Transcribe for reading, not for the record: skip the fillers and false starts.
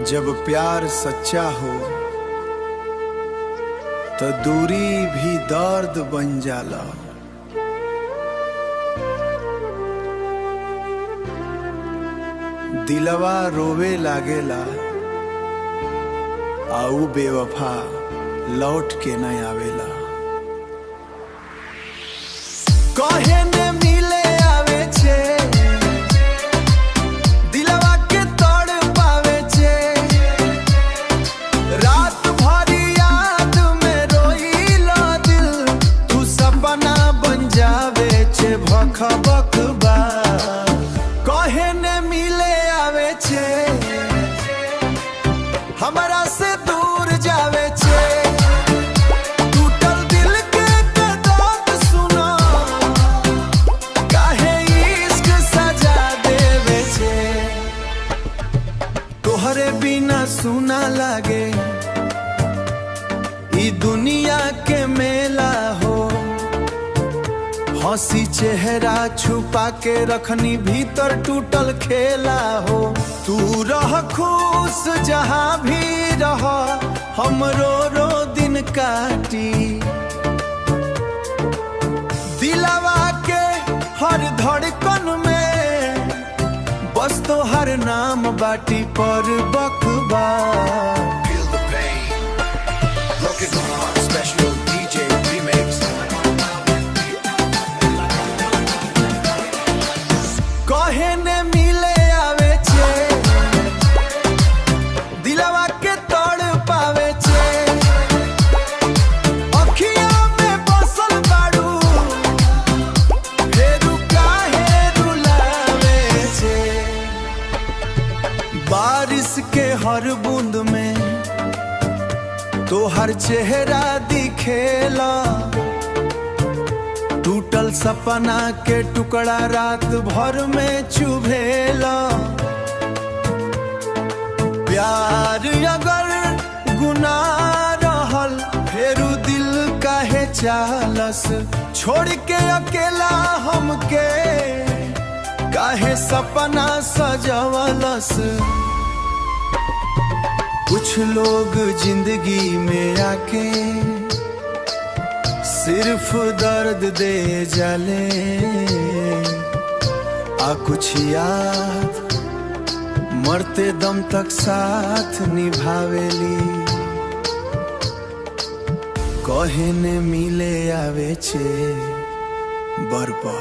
जब प्यार सच्चा हो तो दूरी भी दर्द बन जाला। दिलवा रोवे लागेला आऊ बेवफा लौट के न आवेला। कहे ने मिले आवे छे दिलवा के तोड़ पावे छे। रात भरी याद में रोइला दिल तू सपना बन जावे छे। भख बकबा कहे ने मिले आवे छे हमरा से दूर जावे छे। टूटल दिल के दर्द सुना काहे इश्क सजा देवे छे। तोहरे बिना सुना लागे ई दुनिया के मेला हो। हंसी चेहरा छुपा के रखनी भीतर टूटल खेला हो। तू रह खुश जहाँ भी रह हम रो रो दिन काटी। दिलवा के हर धड़कन में बस तो हर नाम बाटी पर बकबा। कहे ने मिले आवे छे दिलवा के तोड़ पावे छे। अखिया में बसल बाड़ू फेरू काहे रुलावे छे। बारिश के हर बूंद में तोहर चेहरा दिखेला। टूटल सपना के टुकड़ा रात भर में चुभेला। प्यार अगर गुनाह रहल फेरू दिल काहे चालस। छोड़ के अकेला हमके काहे सपना सजवलस। कुछ लोग जिंदगी में आके सिर्फ दर्द दे जाले आ कुछ याद मरते दम तक साथ निभावेली। कहे ने मिले आवे छे बरपा।